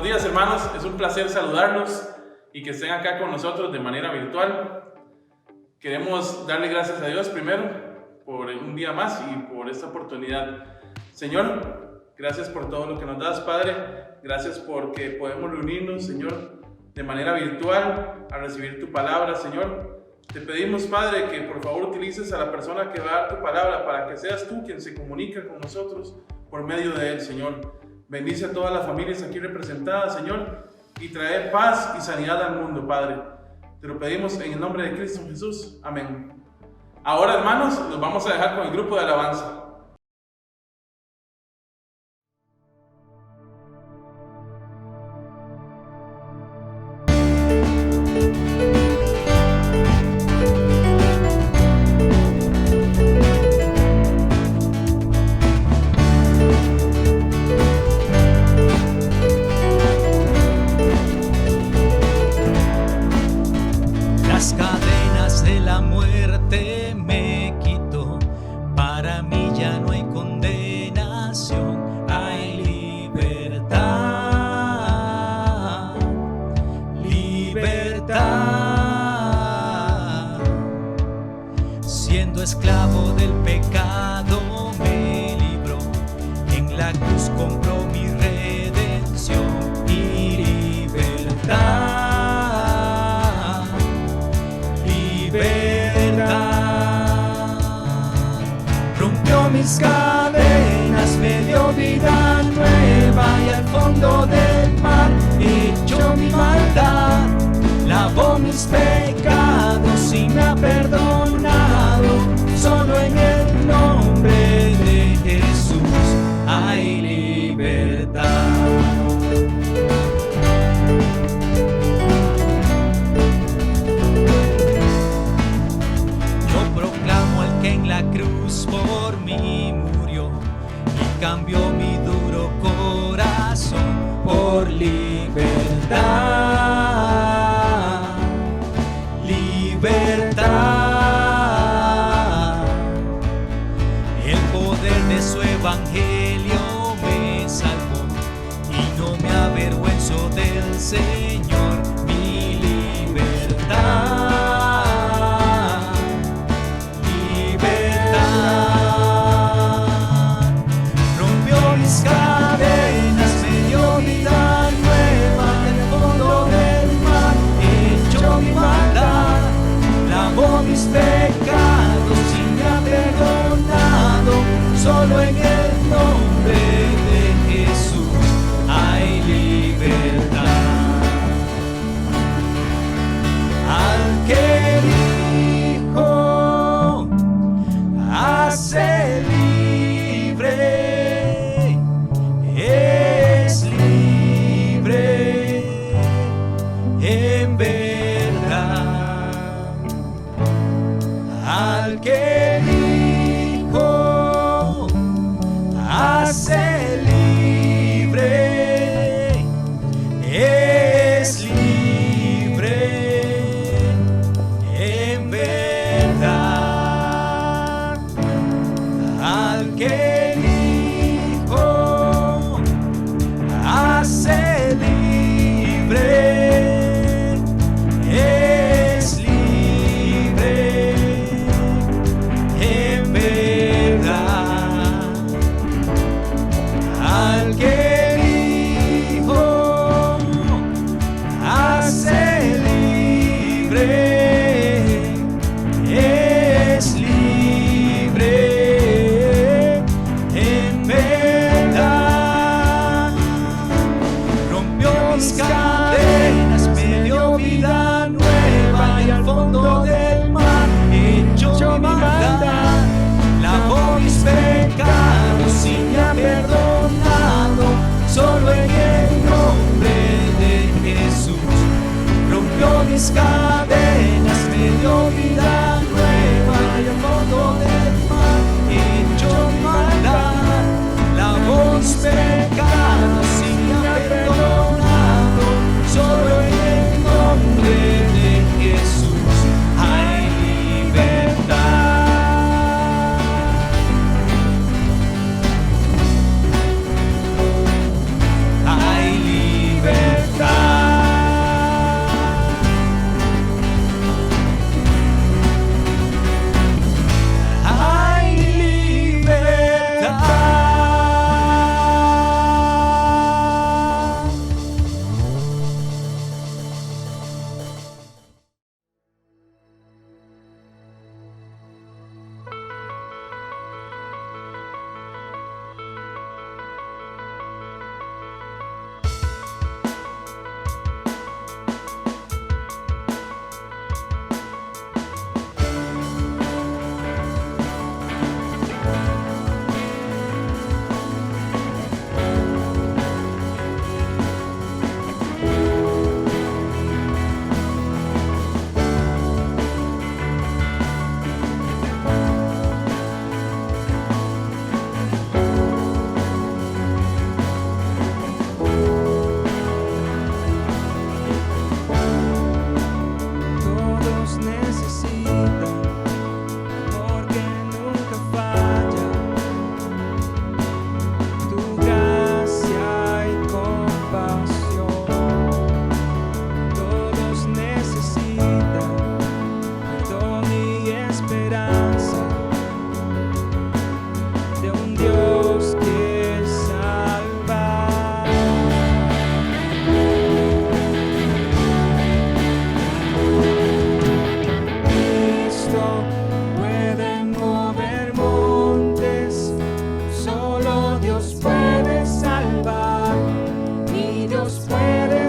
días, hermanos. Es un placer saludarlos y que estén acá con nosotros de manera virtual. Queremos darle gracias a Dios primero por un día más y por esta oportunidad. Señor, gracias por todo lo que nos das, Padre. Gracias porque podemos reunirnos, Señor, de manera virtual a recibir tu palabra, Señor. Te pedimos, Padre, que por favor utilices a la persona que va a dar tu palabra para que seas tú quien se comunica con nosotros por medio de él, Señor. Bendice a todas las familias aquí representadas, Señor, y trae paz y sanidad al mundo, Padre. Te lo pedimos en el nombre de Cristo Jesús. Amén. Ahora, hermanos, nos vamos a dejar con el grupo de alabanza. Las cadenas de la muerte me quitó, para mí ya no hay condenación, hay libertad, libertad. Siendo esclavo del pecado me libró, en la cruz compró mi redención y libertad. Rompió mis cadenas, me dio vida nueva y al fondo del mar echó mi maldad. Lavó mis pecados y me ha perdonado. Solo en el nombre de Jesús hay libertad. En la cruz por mí murió y cambió mi duro corazón por libertad, libertad. El poder de su evangelio me salvó y no me avergüenzo del Señor, mi libertad. Mis pecados y me ha perdonado. Solo en el nombre de Jesús hay libertad. Al que dijo hace libre, es libre en verdad. Al que dijo hace libre, es libre en verdad. Al que dijo hace libre, es libre en verdad. Al que dijo hace libre, es libre en verdad. Rompió mis cadenas, me dio vida nueva y al fondo del mar echó mi maldad. Lavó mis pecados y me ha perdonado. Solo en el nombre de Jesús rompió mis cadenas, me dio vida nueva y al fondo del mar echó mi maldad. Lavó mis pecados y me ha perdonado. Solo en el nombre de Jesús hay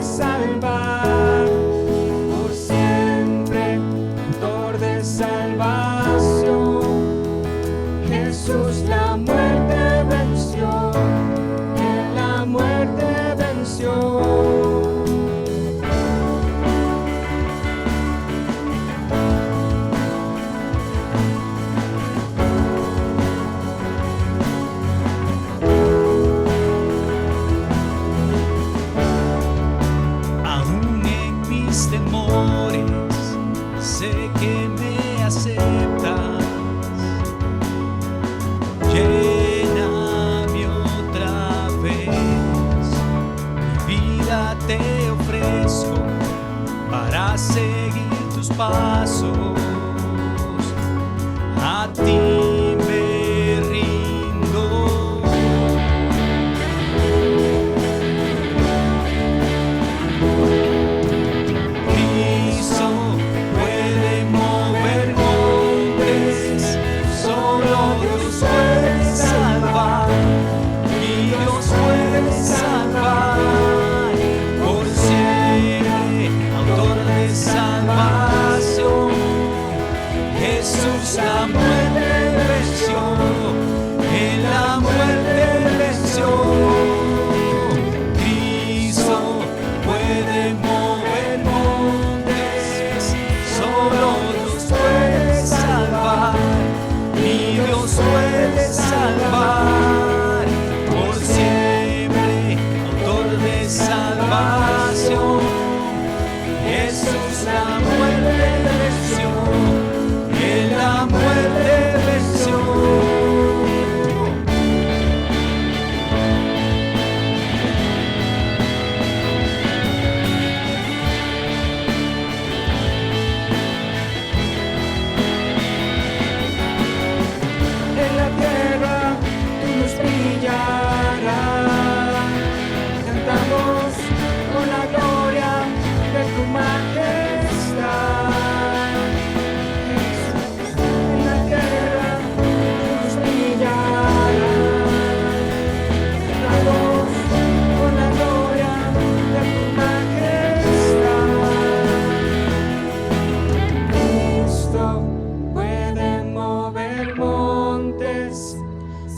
salvar, por siempre, autor de salvación. Jesús la muerte venció, Él la muerte venció. Sé que me aceptas, lléname otra vez, mi vida te ofrezco para seguir tus pasos, a ti me rindo. La muerte venció, en la muerte venció. Cristo puede mover montes, solo Dios puede salvar, mi Dios puede salvar, por siempre, autor de salvación. Jesús la muerte venció, la muerte venció. En la tierra tu luz brillará, cantamos con la gloria de tu majestad.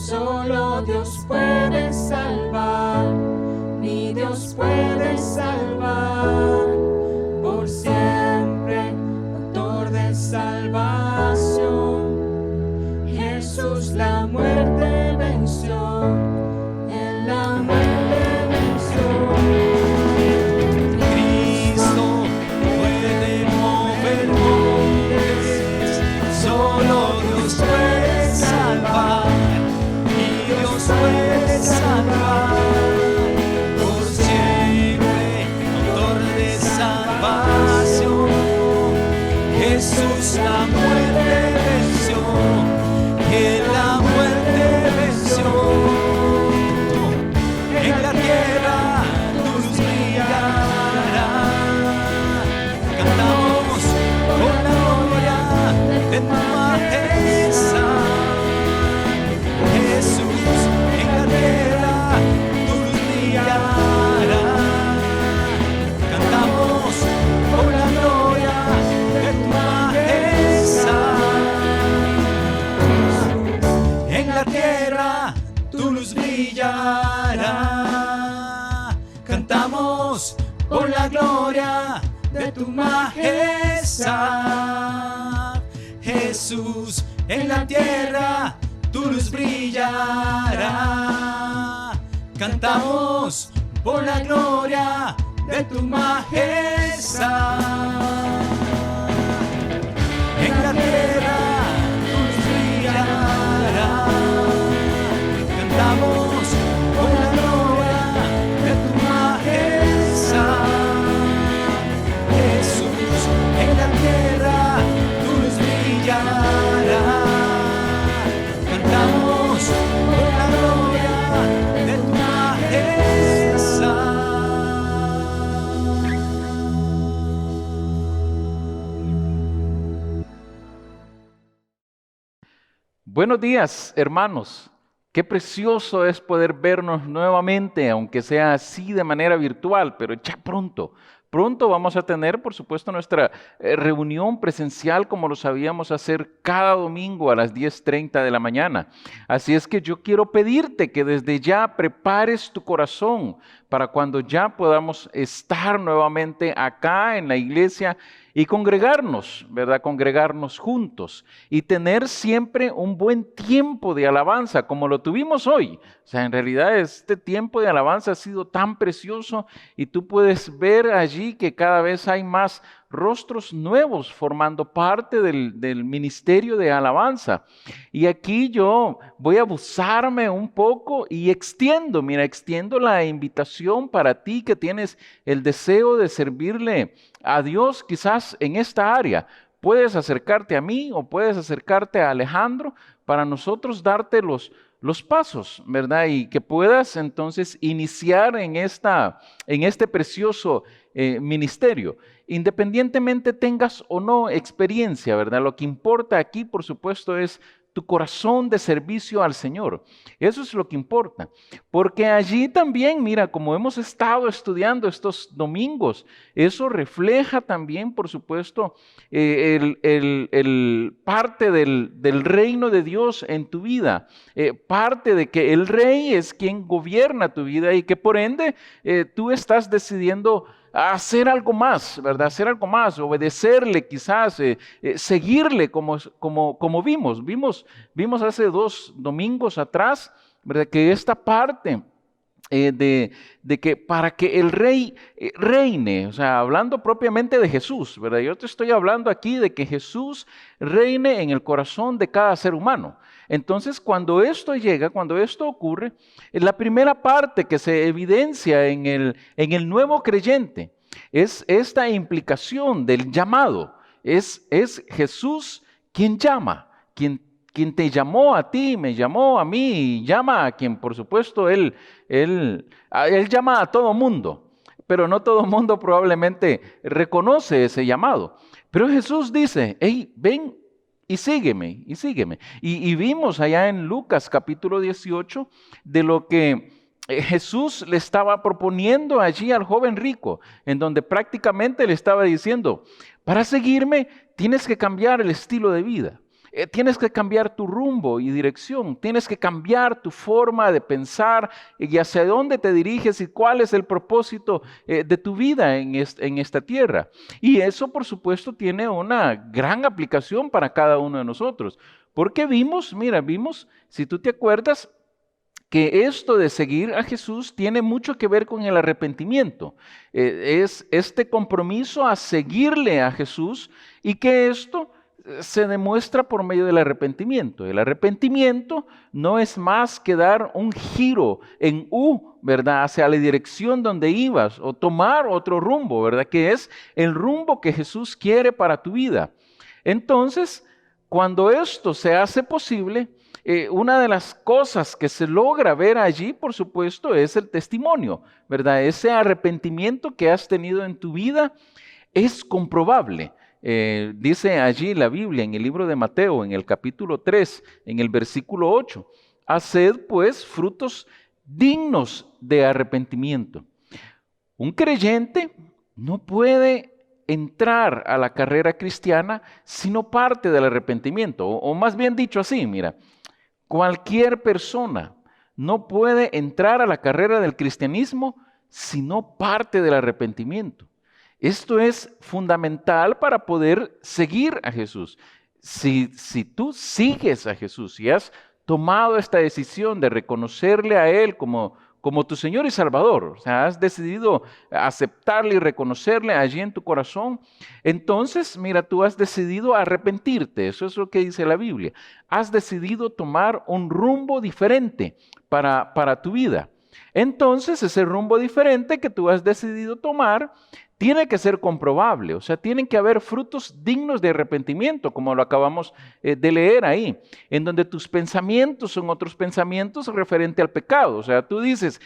Solo Dios puede salvar, mi Dios puede salvar, por siempre, autor de salvación. Jesús la muerte venció, Él la muerte venció. Cristo puede mover montes, solo Dios puede salvar, puede salvar, por siempre, autor de salvación. Jesús la muerte venció, Él la muerte venció. En la tierra tu luz brillará, cantamos con la gloria de tu majestad. Jesús, en la tierra tu luz brillará, cantamos por la gloria de tu majestad. En la tierra tu luz brillará, cantamos por la gloria de tu majestad. Jesús, en la tierra tu luz brillará, cantamos por la gloria de tu majestad. En la tierra tu luz brillará, cantamos por la gloria de tu majestad. Jesús, en la tierra tu luz brillará, cantamos por la gloria de tu majestad. Buenos días, hermanos. Qué precioso es poder vernos nuevamente, aunque sea así de manera virtual, pero ya pronto. Pronto vamos a tener, por supuesto, nuestra reunión presencial como lo sabíamos hacer cada domingo a las 10:30 de la mañana. Así es que yo quiero pedirte que desde ya prepares tu corazón para cuando ya podamos estar nuevamente acá en la iglesia y congregarnos, ¿verdad? Congregarnos juntos y tener siempre un buen tiempo de alabanza como lo tuvimos hoy. O sea, en realidad este tiempo de alabanza ha sido tan precioso y tú puedes ver allí que cada vez hay más rostros nuevos formando parte del ministerio de alabanza. Y aquí yo voy a abusarme un poco y extiendo la invitación para ti que tienes el deseo de servirle a Dios quizás en esta área. Puedes acercarte a mí o puedes acercarte a Alejandro para nosotros darte los pasos, ¿verdad? Y que puedas entonces iniciar en este precioso ministerio. Independientemente tengas o no experiencia, ¿verdad? Lo que importa aquí, por supuesto, es tu corazón de servicio al Señor. Eso es lo que importa. Porque allí también, mira, como hemos estado estudiando estos domingos, eso refleja también, por supuesto, el parte del reino de Dios en tu vida. Parte de que el rey es quien gobierna tu vida y que por ende tú estás decidiendo hacer algo más, ¿verdad? Hacer algo más, obedecerle quizás, seguirle como vimos hace 2 domingos atrás, ¿verdad? Que esta parte de que para que el rey reine, o sea, hablando propiamente de Jesús, ¿verdad? Yo te estoy hablando aquí de que Jesús reine en el corazón de cada ser humano. Entonces, cuando esto llega, cuando esto ocurre, la primera parte que se evidencia en el nuevo creyente es esta implicación del llamado. Es Jesús quien llama, quien te llamó a ti, me llamó a mí, y llama a quien, por supuesto, Él llama a todo mundo, pero no todo mundo probablemente reconoce ese llamado. Pero Jesús dice, hey, ven y sígueme, y sígueme. Y vimos allá en Lucas capítulo 18 de lo que Jesús le estaba proponiendo allí al joven rico, en donde prácticamente le estaba diciendo, para seguirme tienes que cambiar el estilo de vida. Tienes que cambiar tu rumbo y dirección, tienes que cambiar tu forma de pensar y hacia dónde te diriges y cuál es el propósito de tu vida en esta tierra. Y eso, por supuesto, tiene una gran aplicación para cada uno de nosotros. Porque vimos, si tú te acuerdas, que esto de seguir a Jesús tiene mucho que ver con el arrepentimiento. Es este compromiso a seguirle a Jesús y que esto se demuestra por medio del arrepentimiento. El arrepentimiento no es más que dar un giro en U, ¿verdad? Hacia la dirección donde ibas o tomar otro rumbo, ¿verdad? Que es el rumbo que Jesús quiere para tu vida. Entonces, cuando esto se hace posible, una de las cosas que se logra ver allí, por supuesto, es el testimonio, ¿verdad? Ese arrepentimiento que has tenido en tu vida es comprobable. Dice allí la Biblia en el libro de Mateo, en el capítulo 3, en el versículo 8, haced pues frutos dignos de arrepentimiento. Un creyente no puede entrar a la carrera cristiana si no parte del arrepentimiento, o más bien dicho así, mira, cualquier persona no puede entrar a la carrera del cristianismo si no parte del arrepentimiento. Esto es fundamental para poder seguir a Jesús. Si tú sigues a Jesús, si has tomado esta decisión de reconocerle a Él como tu Señor y Salvador, o sea, has decidido aceptarle y reconocerle allí en tu corazón, entonces, mira, tú has decidido arrepentirte. Eso es lo que dice la Biblia. Has decidido tomar un rumbo diferente para tu vida. Entonces, ese rumbo diferente que tú has decidido tomar tiene que ser comprobable, o sea, tienen que haber frutos dignos de arrepentimiento, como lo acabamos de leer ahí, en donde tus pensamientos son otros pensamientos referente al pecado. O sea, tú dices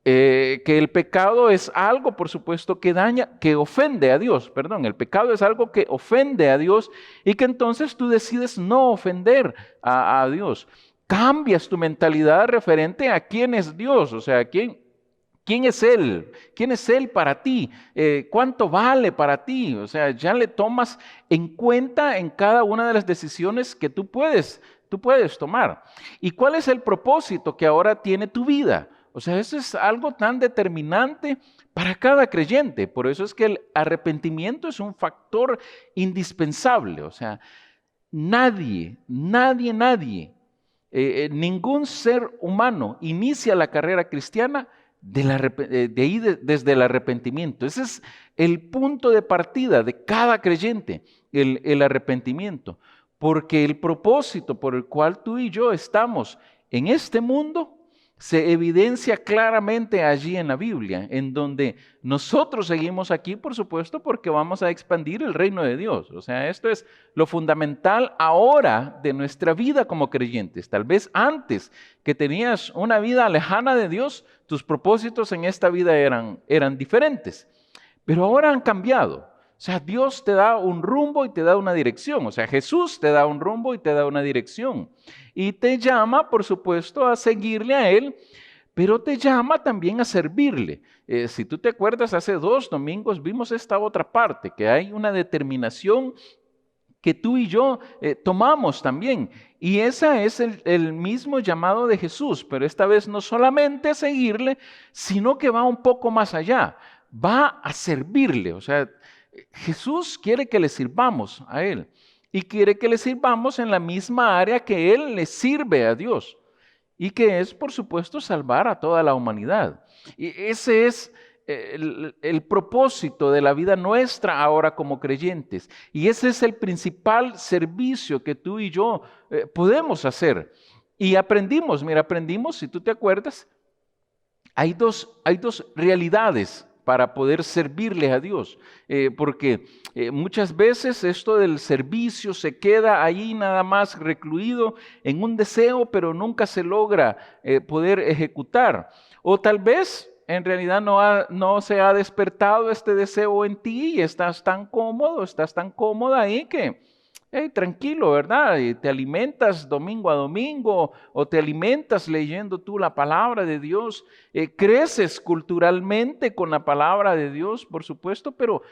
que el pecado es algo, por supuesto, que ofende a Dios, el pecado es algo que ofende a Dios y que entonces tú decides no ofender a Dios. cambias tu mentalidad referente a quién es Dios, o sea, ¿quién es Él? ¿Quién es Él para ti? ¿Cuánto vale para ti? O sea, ya le tomas en cuenta en cada una de las decisiones que tú puedes tomar. ¿Y cuál es el propósito que ahora tiene tu vida? O sea, eso es algo tan determinante para cada creyente. Por eso es que el arrepentimiento es un factor indispensable. O sea, nadie, ningún ser humano inicia la carrera cristiana desde el arrepentimiento. Ese es el punto de partida de cada creyente, el arrepentimiento. Porque el propósito por el cual tú y yo estamos en este mundo se evidencia claramente allí en la Biblia, en donde nosotros seguimos aquí, por supuesto, porque vamos a expandir el reino de Dios. O sea, esto es lo fundamental ahora de nuestra vida como creyentes. Tal vez antes que tenías una vida lejana de Dios, tus propósitos en esta vida eran diferentes, pero ahora han cambiado. O sea, Dios te da un rumbo y te da una dirección. O sea, Jesús te da un rumbo y te da una dirección. Y te llama, por supuesto, a seguirle a Él, pero te llama también a servirle. Si tú te acuerdas, hace 2 domingos vimos esta otra parte, que hay una determinación que tú y yo tomamos también. Y ese es el mismo llamado de Jesús, pero esta vez no solamente a seguirle, sino que va un poco más allá. Va a servirle, o sea, Jesús quiere que le sirvamos a Él y quiere que le sirvamos en la misma área que Él le sirve a Dios y que es, por supuesto, salvar a toda la humanidad. Y ese es el propósito de la vida nuestra ahora como creyentes. Y ese es el principal servicio que tú y yo podemos hacer. Y aprendimos, si tú te acuerdas, hay dos realidades para poder servirle a Dios, porque muchas veces esto del servicio se queda ahí nada más recluido en un deseo, pero nunca se logra poder ejecutar. O tal vez en realidad no se ha despertado este deseo en ti y estás tan cómoda ahí que tranquilo, ¿verdad? Y te alimentas domingo a domingo o te alimentas leyendo tú la palabra de Dios, creces culturalmente con la palabra de Dios, por supuesto, pero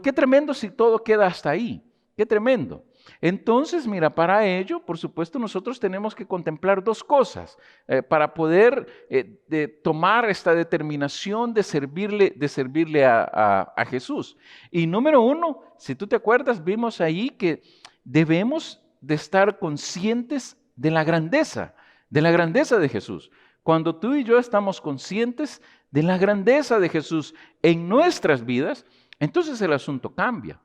qué tremendo si todo queda hasta ahí, qué tremendo. Entonces, mira, para ello, por supuesto, nosotros tenemos que contemplar 2 cosas para poder tomar esta determinación de servirle a Jesús. Y número 1, si tú te acuerdas, vimos ahí que debemos de estar conscientes de la grandeza de Jesús. Cuando tú y yo estamos conscientes de la grandeza de Jesús en nuestras vidas, entonces el asunto cambia.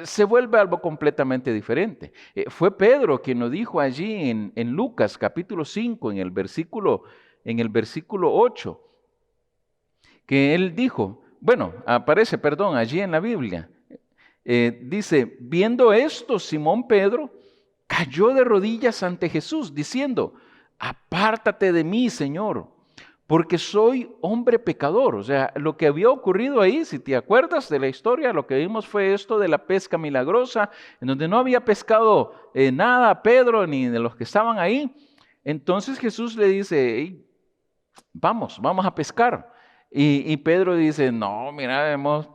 Se vuelve algo completamente diferente. Fue Pedro quien lo dijo allí en Lucas capítulo 5, en el versículo 8, que él dijo, aparece allí en la Biblia, dice, viendo esto, Simón Pedro cayó de rodillas ante Jesús, diciendo, apártate de mí, Señor, porque soy hombre pecador. O sea, lo que había ocurrido ahí, si te acuerdas de la historia, lo que vimos fue esto de la pesca milagrosa, en donde no había pescado nada a Pedro ni de los que estaban ahí. Entonces Jesús le dice, hey, vamos a pescar. Y Pedro dice, no, mira, hemos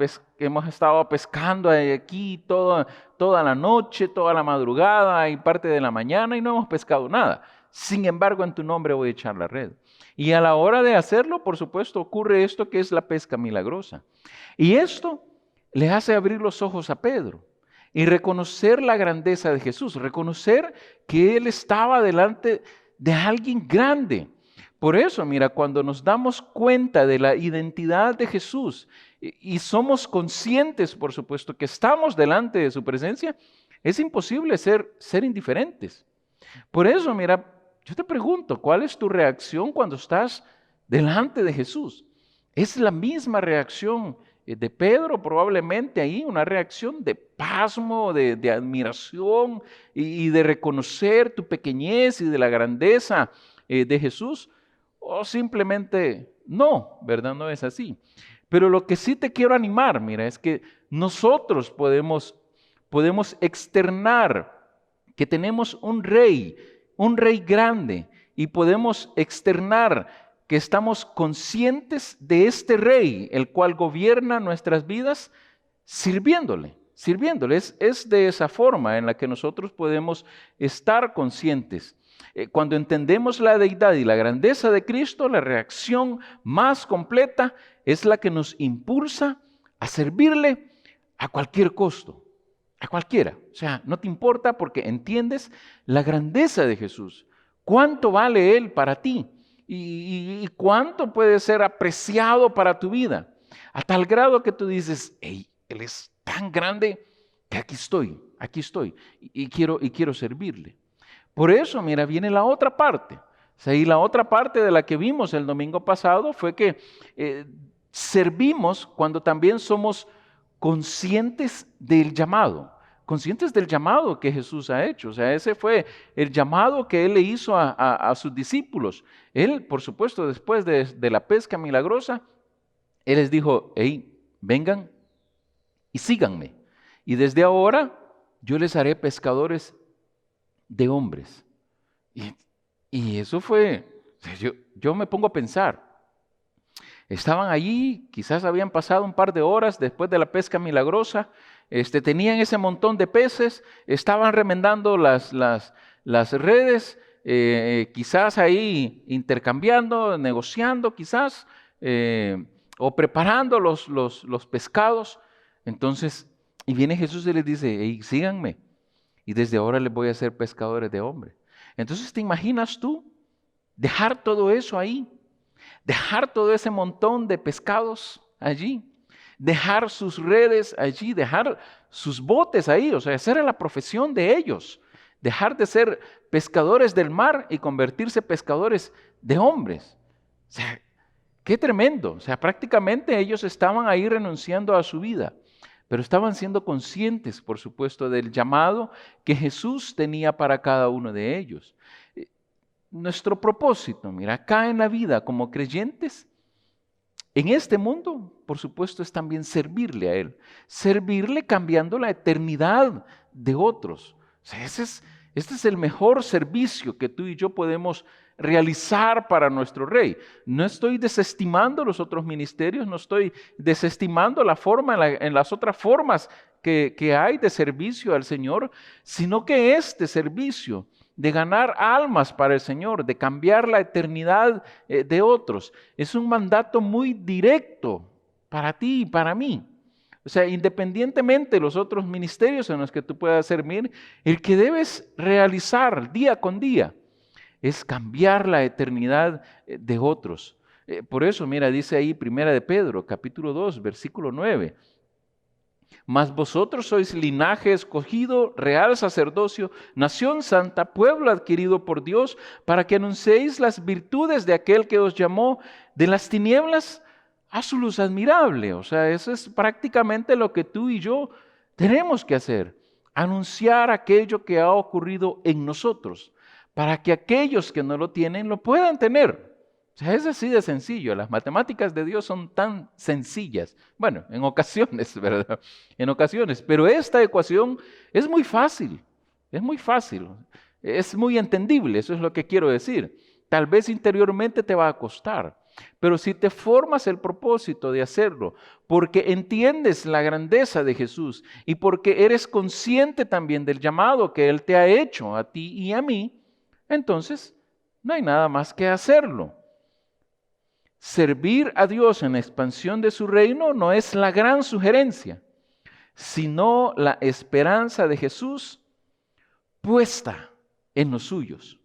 estado pescando aquí toda la noche, toda la madrugada y parte de la mañana y no hemos pescado nada. Sin embargo, en tu nombre voy a echar la red. Y a la hora de hacerlo, por supuesto, ocurre esto que es la pesca milagrosa. Y esto le hace abrir los ojos a Pedro y reconocer la grandeza de Jesús, reconocer que Él estaba delante de alguien grande. Por eso, mira, cuando nos damos cuenta de la identidad de Jesús y somos conscientes, por supuesto, que estamos delante de su presencia, es imposible ser indiferentes. Por eso, mira, yo te pregunto, ¿cuál es tu reacción cuando estás delante de Jesús? ¿Es la misma reacción de Pedro probablemente ahí? Una reacción de pasmo, de admiración y de reconocer tu pequeñez y de la grandeza de Jesús. O simplemente no, ¿verdad? No es así. Pero lo que sí te quiero animar, mira, es que nosotros podemos externar que tenemos un rey un rey grande, y podemos externar que estamos conscientes de este rey, el cual gobierna nuestras vidas, sirviéndole. Es de esa forma en la que nosotros podemos estar conscientes. Cuando entendemos la deidad y la grandeza de Cristo, la reacción más completa es la que nos impulsa a servirle a cualquier costo, a cualquiera. O sea, no te importa porque entiendes la grandeza de Jesús, cuánto vale Él para ti y cuánto puede ser apreciado para tu vida, a tal grado que tú dices, hey, Él es tan grande que aquí estoy y quiero servirle. Por eso, mira, viene la otra parte. O sea, y la otra parte de la que vimos el domingo pasado fue que servimos cuando también somos conscientes del llamado que Jesús ha hecho. O sea, ese fue el llamado que Él le hizo a sus discípulos. Él, por supuesto, después de la pesca milagrosa, Él les dijo, hey, vengan y síganme. Y desde ahora yo les haré pescadores de hombres. Y eso fue, yo me pongo a pensar, estaban allí, quizás habían pasado un par de horas después de la pesca milagrosa, tenían ese montón de peces, estaban remendando las redes, quizás ahí intercambiando, negociando quizás, o preparando los pescados. Entonces, y viene Jesús y les dice, hey, síganme, y desde ahora les voy a hacer pescadores de hombres. Entonces, ¿te imaginas tú dejar todo eso ahí? Dejar todo ese montón de pescados allí, dejar sus redes allí, dejar sus botes ahí, o sea, esa era la profesión de ellos, dejar de ser pescadores del mar y convertirse en pescadores de hombres. O sea, qué tremendo, o sea, prácticamente ellos estaban ahí renunciando a su vida, pero estaban siendo conscientes, por supuesto, del llamado que Jesús tenía para cada uno de ellos. Nuestro propósito, mira, acá en la vida como creyentes, en este mundo, por supuesto, es también servirle a Él. Servirle cambiando la eternidad de otros. O sea, este es el mejor servicio que tú y yo podemos realizar para nuestro Rey. No estoy desestimando los otros ministerios, no estoy desestimando la forma en las otras formas que hay de servicio al Señor, sino que este servicio de ganar almas para el Señor, de cambiar la eternidad de otros, es un mandato muy directo para ti y para mí. O sea, independientemente de los otros ministerios en los que tú puedas servir, el que debes realizar día con día es cambiar la eternidad de otros. Por eso, mira, dice ahí 1 de Pedro, capítulo 2, versículo 9. Mas vosotros sois linaje escogido, real sacerdocio, nación santa, pueblo adquirido por Dios, para que anunciéis las virtudes de aquel que os llamó de las tinieblas a su luz admirable. O sea, eso es prácticamente lo que tú y yo tenemos que hacer. Anunciar aquello que ha ocurrido en nosotros, para que aquellos que no lo tienen lo puedan tener. O sea, es así de sencillo. Las matemáticas de Dios son tan sencillas. Bueno, en ocasiones, ¿verdad? En ocasiones. Pero esta ecuación es muy fácil. Es muy fácil. Es muy entendible. Eso es lo que quiero decir. Tal vez interiormente te va a costar. Pero si te formas el propósito de hacerlo, porque entiendes la grandeza de Jesús y porque eres consciente también del llamado que Él te ha hecho a ti y a mí, entonces no hay nada más que hacerlo. Servir a Dios en la expansión de su reino no es la gran sugerencia, sino la esperanza de Jesús puesta en los suyos.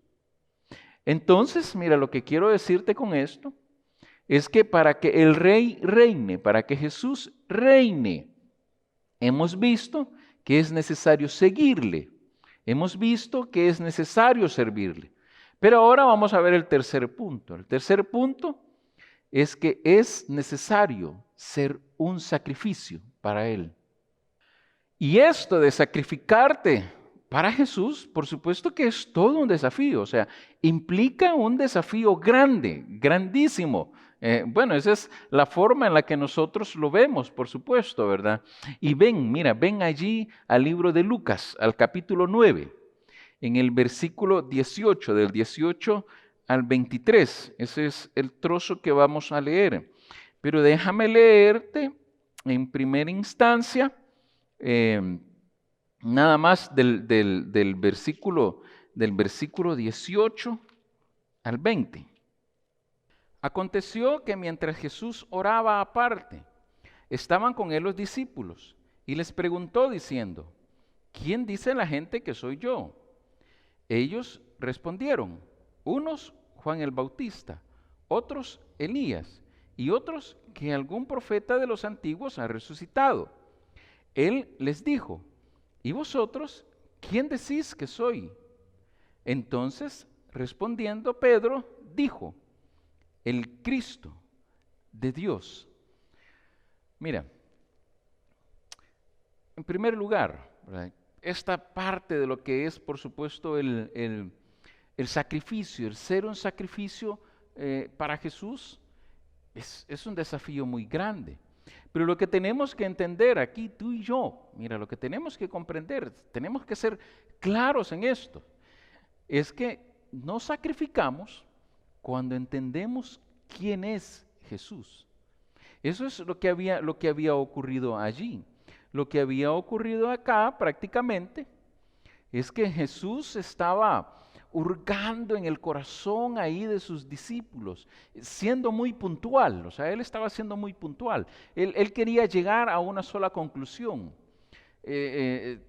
Entonces, mira, lo que quiero decirte con esto es que para que el Rey reine, para que Jesús reine, hemos visto que es necesario seguirle, hemos visto que es necesario servirle. Pero ahora vamos a ver el tercer punto. El tercer punto es que es necesario ser un sacrificio para Él. Y esto de sacrificarte para Jesús, por supuesto que es todo un desafío, o sea, implica un desafío grande, grandísimo. Bueno, esa es la forma en la que nosotros lo vemos, por supuesto, ¿verdad? Y ven allí al libro de Lucas, al capítulo 9. en el versículo 18, del 18 al 23. Ese es el trozo que vamos a leer. Pero déjame leerte en primera instancia, nada más del versículo 18 al 20. Aconteció que mientras Jesús oraba aparte, estaban con él los discípulos y les preguntó diciendo: ¿quién dice la gente que soy yo? Ellos respondieron: unos Juan el Bautista, otros Elías y otros que algún profeta de los antiguos ha resucitado. Él les dijo: ¿y vosotros quién decís que soy? Entonces, respondiendo Pedro, dijo: el Cristo de Dios. Mira, en primer lugar, ¿verdad?, esta parte de lo que es, por supuesto, el sacrificio, el ser un sacrificio para Jesús, es un desafío muy grande. Pero lo que tenemos que entender aquí, tú y yo, mira, lo que tenemos que comprender, tenemos que ser claros en esto, es que no sacrificamos cuando entendemos quién es Jesús. Eso es lo que había ocurrido allí. Lo que había ocurrido acá prácticamente es que Jesús estaba hurgando en el corazón ahí de sus discípulos, siendo muy puntual. O sea, él estaba siendo muy puntual. Él quería llegar a una sola conclusión, que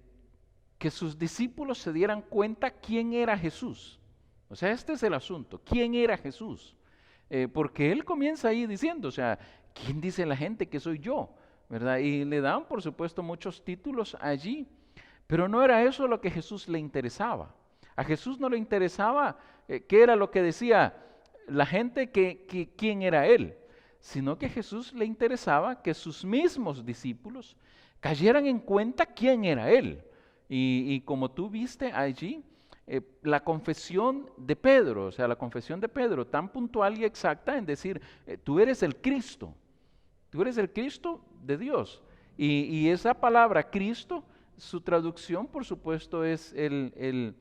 sus discípulos se dieran cuenta quién era Jesús. O sea, este es el asunto, quién era Jesús. Porque él comienza ahí diciendo, o sea, ¿quién dice la gente que soy yo? ¿Verdad? Y le dan, por supuesto, muchos títulos allí, pero no era eso lo que a Jesús le interesaba. A Jesús no le interesaba qué era lo que decía la gente, quién era él, sino que a Jesús le interesaba que sus mismos discípulos cayeran en cuenta quién era él. Y como tú viste allí, la confesión de Pedro, o sea, la confesión de Pedro tan puntual y exacta en decir, tú eres el Cristo de Dios. Y esa palabra Cristo, su traducción por supuesto es el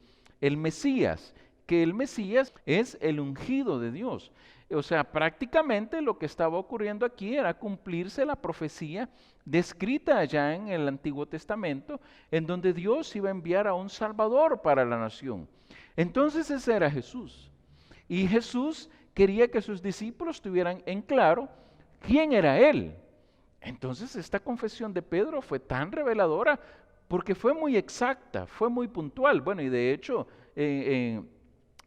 Mesías, que el Mesías es el ungido de Dios. O sea, prácticamente lo que estaba ocurriendo aquí era cumplirse la profecía descrita allá en el Antiguo Testamento, en donde Dios iba a enviar a un Salvador para la nación. Entonces ese era Jesús. Y Jesús quería que sus discípulos tuvieran en claro quién era Él. Entonces esta confesión de Pedro fue tan reveladora porque fue muy exacta, fue muy puntual. Bueno, y de hecho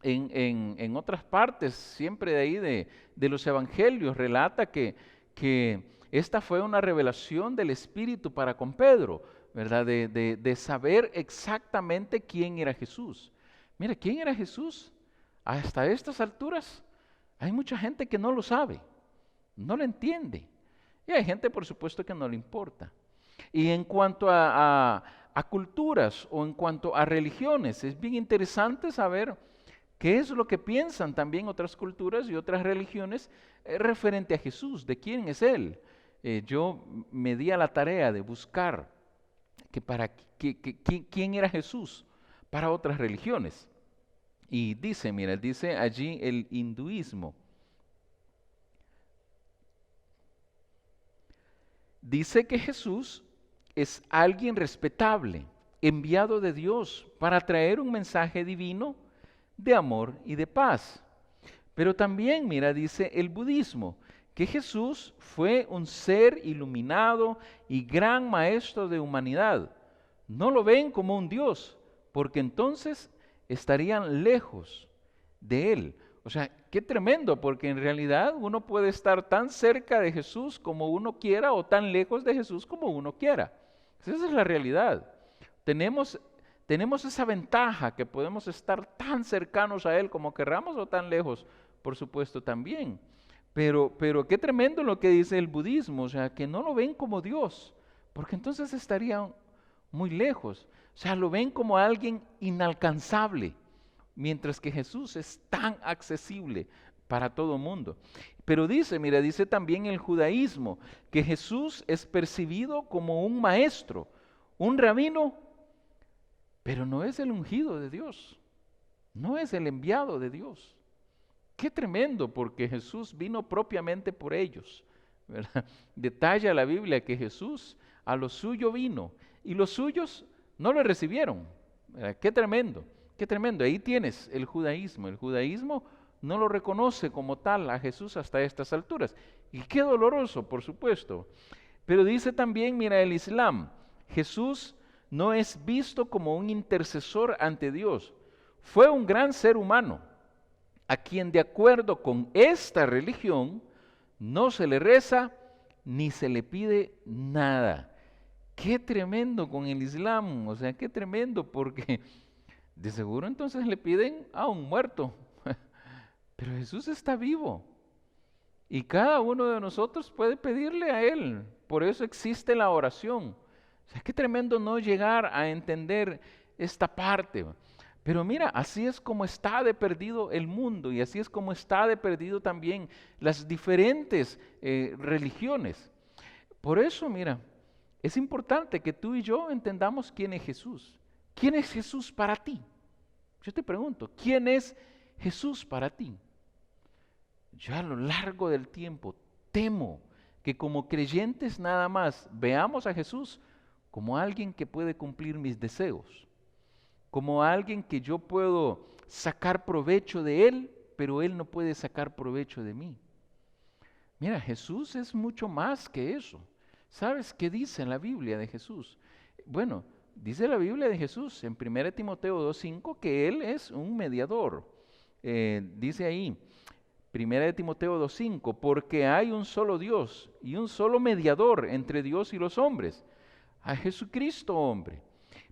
en otras partes, siempre de ahí de los evangelios, relata que esta fue una revelación del Espíritu para con Pedro, ¿verdad? De saber exactamente quién era Jesús. Mira, ¿quién era Jesús? Hasta estas alturas hay mucha gente que no lo sabe, no lo entiende. Y hay gente, por supuesto, que no le importa. Y en cuanto a culturas o en cuanto a religiones, es bien interesante saber qué es lo que piensan también otras culturas y otras religiones referente a Jesús, de quién es Él. Yo me di a la tarea de buscar quién era Jesús para otras religiones. Y dice, mira, dice allí el hinduismo. Dice que Jesús es alguien respetable, enviado de Dios para traer un mensaje divino de amor y de paz. Pero también, mira, dice el budismo, que Jesús fue un ser iluminado y gran maestro de humanidad. No lo ven como un Dios, porque entonces estarían lejos de Él. O sea, qué tremendo, porque en realidad uno puede estar tan cerca de Jesús como uno quiera o tan lejos de Jesús como uno quiera. Esa es la realidad. Tenemos esa ventaja que podemos estar tan cercanos a Él como querramos o tan lejos, por supuesto, también. Pero qué tremendo lo que dice el budismo, o sea, que no lo ven como Dios, porque entonces estarían muy lejos. O sea, lo ven como alguien inalcanzable, mientras que Jesús es tan accesible para todo mundo. Pero dice también el judaísmo, que Jesús es percibido como un maestro, un rabino pero no es el ungido de Dios, no es el enviado de Dios. Qué tremendo, porque Jesús vino propiamente por ellos, ¿verdad? Detalla la Biblia que Jesús a lo suyo vino y los suyos no lo recibieron, ¿verdad? Qué tremendo, qué tremendo. Ahí tienes el judaísmo. El judaísmo no lo reconoce como tal a Jesús hasta estas alturas. Y qué doloroso, por supuesto. Pero dice también, mira, el Islam, Jesús no es visto como un intercesor ante Dios. Fue un gran ser humano, a quien de acuerdo con esta religión no se le reza ni se le pide nada. Qué tremendo con el Islam, o sea, qué tremendo, porque de seguro entonces le piden a un muerto, pero Jesús está vivo y cada uno de nosotros puede pedirle a Él. Por eso existe la oración. O sea, qué tremendo no llegar a entender esta parte. Pero mira, así es como está de perdido el mundo y así es como está de perdido también las diferentes religiones. Por eso, mira, es importante que tú y yo entendamos quién es Jesús. ¿Quién es Jesús para ti? Yo te pregunto, ¿quién es Jesús para ti? Yo a lo largo del tiempo temo que como creyentes nada más veamos a Jesús como alguien que puede cumplir mis deseos, como alguien que yo puedo sacar provecho de Él, pero Él no puede sacar provecho de mí. Mira, Jesús es mucho más que eso. ¿Sabes qué dice en la Biblia de Jesús? Bueno, dice la Biblia de Jesús en 1 Timoteo 2:5 que Él es un mediador. Dice ahí, 1 Timoteo 2:5, porque hay un solo Dios y un solo mediador entre Dios y los hombres, a Jesucristo hombre.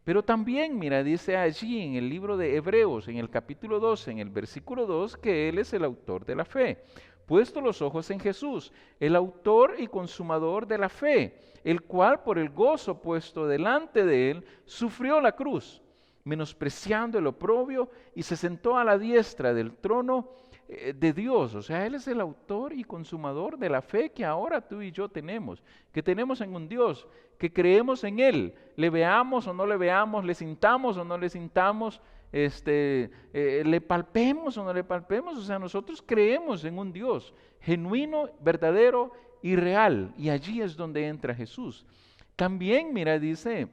Pero también, mira, dice allí en el libro de Hebreos, en el capítulo 12, en el versículo 2, que Él es el autor de la fe. Puesto los ojos en Jesús, el autor y consumador de la fe, el cual por el gozo puesto delante de Él, sufrió la cruz, menospreciando el oprobio, y se sentó a la diestra del trono de Dios. O sea, Él es el autor y consumador de la fe que ahora tú y yo tenemos, que tenemos en un Dios, que creemos en Él, le veamos o no le veamos, le sintamos o no le sintamos, le palpemos o no le palpemos. O sea, nosotros creemos en un Dios genuino, verdadero y real, y allí es donde entra Jesús. También, mira, dice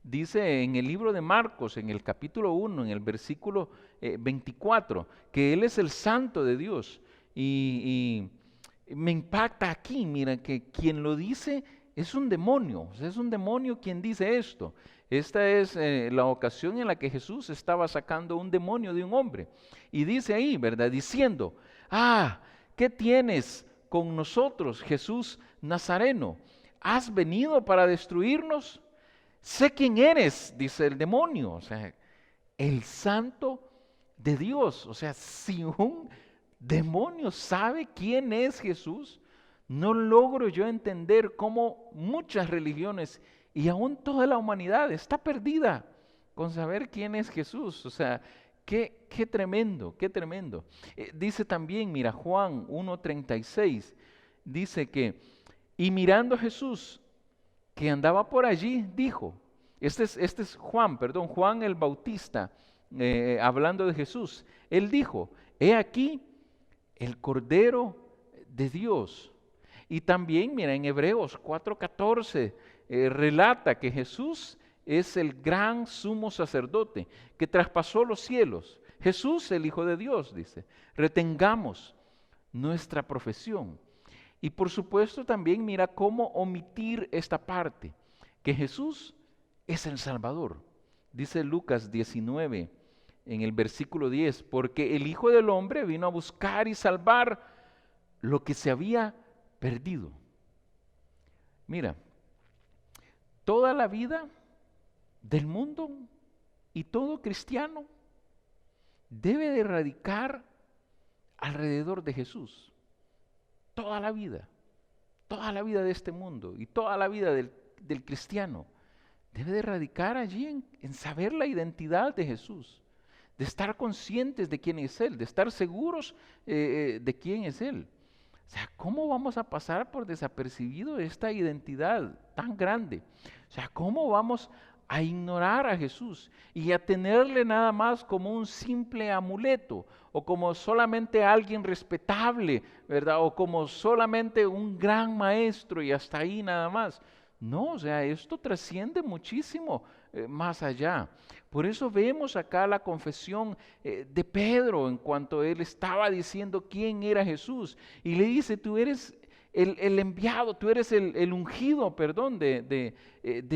en el libro de Marcos, en el capítulo 1, en el versículo 24, que Él es el santo de Dios. Y me impacta aquí, mira, que quien lo dice es un demonio. O sea, es un demonio quien dice esto. Esta es la ocasión en la que Jesús estaba sacando un demonio de un hombre. Y dice ahí, ¿verdad? Diciendo, ¿qué tienes con nosotros, Jesús Nazareno? ¿Has venido para destruirnos? Sé quién eres, dice el demonio, o sea, el santo de Dios. O sea, si un demonio sabe quién es Jesús, no logro yo entender cómo muchas religiones y aún toda la humanidad está perdida con saber quién es Jesús. O sea, qué tremendo, qué tremendo. Dice también, mira, Juan 1:36, dice que, y mirando a Jesús, que andaba por allí, dijo, este es Juan el Bautista, hablando de Jesús. Él dijo, he aquí el Cordero de Dios. Y también, mira, en Hebreos 4:14 relata que Jesús es el gran sumo sacerdote que traspasó los cielos. Jesús, el Hijo de Dios, dice, retengamos nuestra profesión. Y por supuesto también mira cómo omitir esta parte, que Jesús es el Salvador. Dice Lucas 19, en el versículo 10, porque el Hijo del Hombre vino a buscar y salvar lo que se había perdido. Mira, toda la vida del mundo y todo cristiano debe de radicar alrededor de Jesús. Toda la vida de este mundo y toda la vida del cristiano debe de radicar allí en saber la identidad de Jesús, de estar conscientes de quién es Él, de estar seguros de quién es Él. O sea, ¿cómo vamos a pasar por desapercibido esta identidad tan grande? O sea, ¿cómo vamos a ignorar a Jesús y a tenerle nada más como un simple amuleto o como solamente alguien respetable, ¿verdad? O como solamente un gran maestro y hasta ahí nada más. No, o sea, esto trasciende muchísimo más allá. Por eso vemos acá la confesión de Pedro en cuanto él estaba diciendo quién era Jesús. Y le dice, tú eres el enviado, tú eres el ungido, perdón, de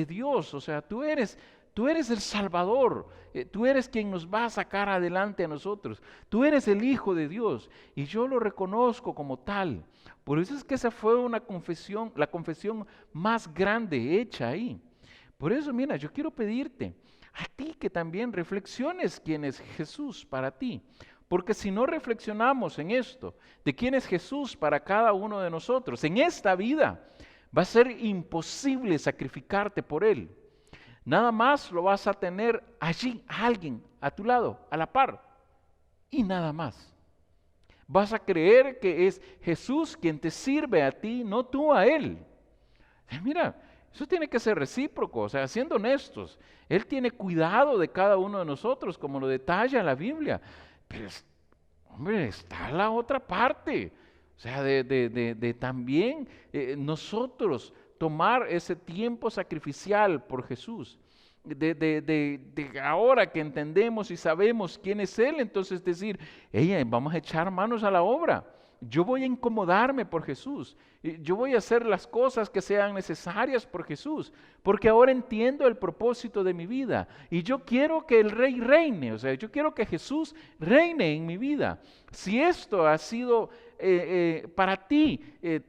Dios. O sea, tú eres el Salvador, tú eres quien nos va a sacar adelante a nosotros. Tú eres el Hijo de Dios y yo lo reconozco como tal. Por eso es que esa fue una confesión, la confesión más grande hecha ahí. Por eso, mira, yo quiero pedirte a ti que también reflexiones quién es Jesús para ti. Porque si no reflexionamos en esto, de quién es Jesús para cada uno de nosotros, en esta vida, va a ser imposible sacrificarte por Él. Nada más lo vas a tener allí, a alguien, a tu lado, a la par, y nada más. Vas a creer que es Jesús quien te sirve a ti, no tú a Él. Mira, eso tiene que ser recíproco, o sea, siendo honestos. Él tiene cuidado de cada uno de nosotros, como lo detalla la Biblia. Pero, hombre, está la otra parte. O sea, de también nosotros tomar ese tiempo sacrificial por Jesús. De ahora que entendemos y sabemos quién es Él, entonces decir, vamos a echar manos a la obra. Yo voy a incomodarme por Jesús. Yo voy a hacer las cosas que sean necesarias por Jesús, porque ahora entiendo el propósito de mi vida. Y yo quiero que el Rey reine, o sea, yo quiero que Jesús reine en mi vida. Si esto ha sido para ti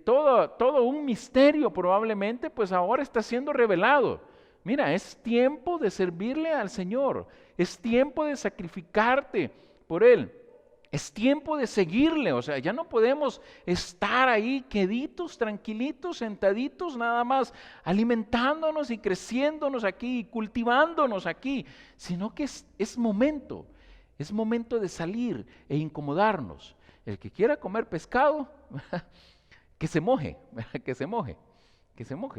todo un misterio probablemente, pues ahora está siendo revelado. Mira, es tiempo de servirle al Señor, es tiempo de sacrificarte por Él. Es tiempo de seguirle, o sea, ya no podemos estar ahí queditos, tranquilitos, sentaditos, nada más alimentándonos y creciéndonos aquí y cultivándonos aquí, sino que es momento de salir e incomodarnos. El que quiera comer pescado, que se moje, que se moje.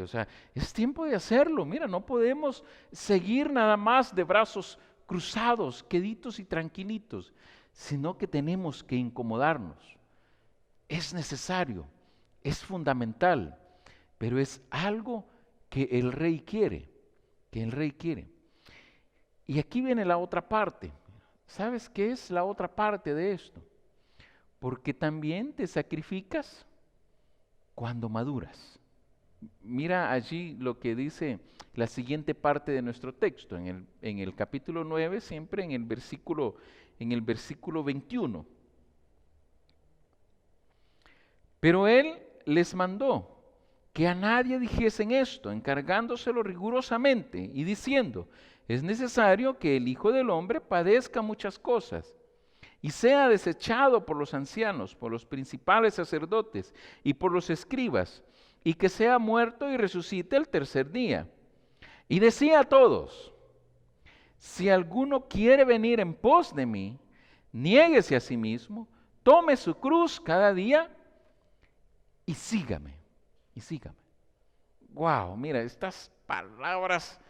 O sea, es tiempo de hacerlo. Mira, no podemos seguir nada más de brazos cruzados, queditos y tranquilitos, sino que tenemos que incomodarnos. Es necesario, es fundamental, pero es algo que el Rey quiere, Y aquí viene la otra parte. ¿Sabes qué es la otra parte de esto? Porque también te sacrificas cuando maduras. Mira allí lo que dice la siguiente parte de nuestro texto, en el capítulo 9, siempre en el versículo 21. Pero Él les mandó que a nadie dijesen esto, encargándoselo rigurosamente y diciendo, es necesario que el Hijo del Hombre padezca muchas cosas y sea desechado por los ancianos, por los principales sacerdotes y por los escribas, y que sea muerto y resucite el tercer día. Y decía a todos, si alguno quiere venir en pos de mí, niéguese a sí mismo, tome su cruz cada día y sígame. Wow, mira, estas palabras,